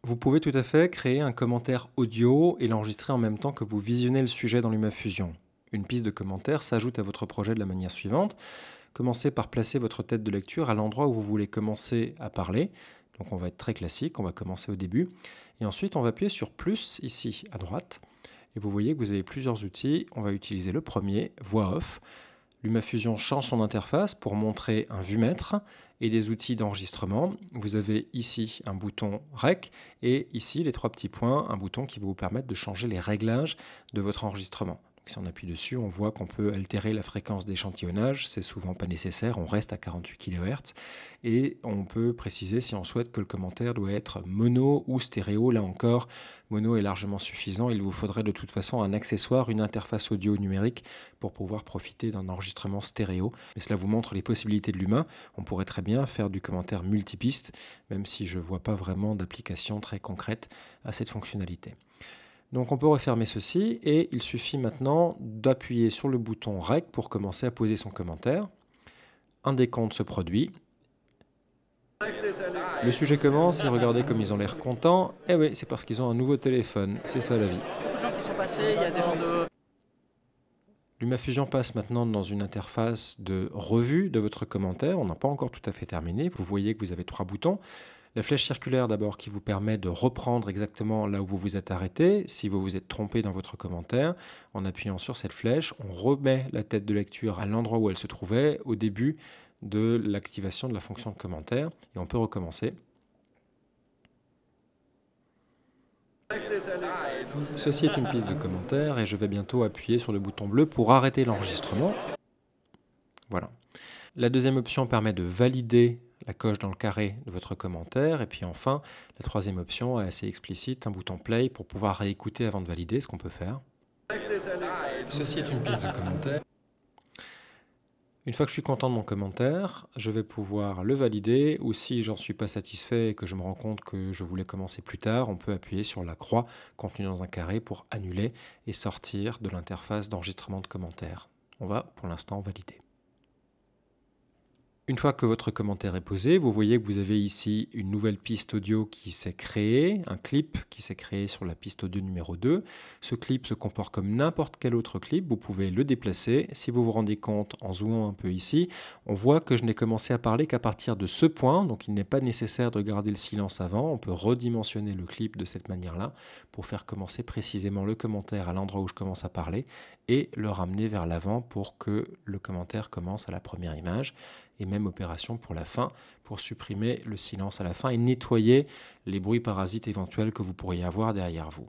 Vous pouvez tout à fait créer un commentaire audio et l'enregistrer en même temps que vous visionnez le sujet dans LumaFusion. Une piste de commentaire s'ajoute à votre projet de la manière suivante. Commencez par placer votre tête de lecture à l'endroit où vous voulez commencer à parler. Donc on va être très classique, on va commencer au début. Et ensuite on va appuyer sur plus ici à droite. Et vous voyez que vous avez plusieurs outils. On va utiliser le premier, voix off. LumaFusion change son interface pour montrer un vumètre et des outils d'enregistrement. Vous avez ici un bouton REC et ici les trois petits points, un bouton qui va vous permettre de changer les réglages de votre enregistrement. Donc, si on appuie dessus, on voit qu'on peut altérer la fréquence d'échantillonnage, c'est souvent pas nécessaire, on reste à 48 kHz et on peut préciser si on souhaite que le commentaire doit être mono ou stéréo. Là encore, mono est largement suffisant, il vous faudrait de toute façon un accessoire, une interface audio numérique pour pouvoir profiter d'un enregistrement stéréo. Mais cela vous montre les possibilités de l'humain. On pourrait très bien faire du commentaire multipiste, même si je ne vois pas vraiment d'application très concrète à cette fonctionnalité. Donc on peut refermer ceci et il suffit maintenant d'appuyer sur le bouton REC pour commencer à poser son commentaire. Un décompte se produit. Le sujet commence et regardez comme ils ont l'air contents. Eh oui, c'est parce qu'ils ont un nouveau téléphone, c'est ça la vie. Beaucoup de gens qui sont passés, il y a des gens de... LumaFusion passe maintenant dans une interface de revue de votre commentaire. On n'a pas encore tout à fait terminé. Vous voyez que vous avez trois boutons. La flèche circulaire d'abord qui vous permet de reprendre exactement là où vous vous êtes arrêté. Si vous vous êtes trompé dans votre commentaire, en appuyant sur cette flèche, on remet la tête de lecture à l'endroit où elle se trouvait au début de l'activation de la fonction de commentaire. Et on peut recommencer. Ceci est une piste de commentaire et je vais bientôt appuyer sur le bouton bleu pour arrêter l'enregistrement. Voilà. La deuxième option permet de valider la coche dans le carré de votre commentaire. Et puis enfin, la troisième option est assez explicite, un bouton play pour pouvoir réécouter avant de valider ce qu'on peut faire. Ceci est une piste de commentaire. Une fois que je suis content de mon commentaire, je vais pouvoir le valider ou si j'en suis pas satisfait et que je me rends compte que je voulais commencer plus tard, on peut appuyer sur la croix contenue dans un carré pour annuler et sortir de l'interface d'enregistrement de commentaires. On va pour l'instant valider. Une fois que votre commentaire est posé, vous voyez que vous avez ici une nouvelle piste audio qui s'est créée, un clip qui s'est créé sur la piste audio numéro 2. Ce clip se comporte comme n'importe quel autre clip, vous pouvez le déplacer. Si vous vous rendez compte en zoomant un peu ici, on voit que je n'ai commencé à parler qu'à partir de ce point, donc il n'est pas nécessaire de garder le silence avant. On peut redimensionner le clip de cette manière-là pour faire commencer précisément le commentaire à l'endroit où je commence à parler et le ramener vers l'avant pour que le commentaire commence à la première image. Et même opération pour la fin, pour supprimer le silence à la fin et nettoyer les bruits parasites éventuels que vous pourriez avoir derrière vous.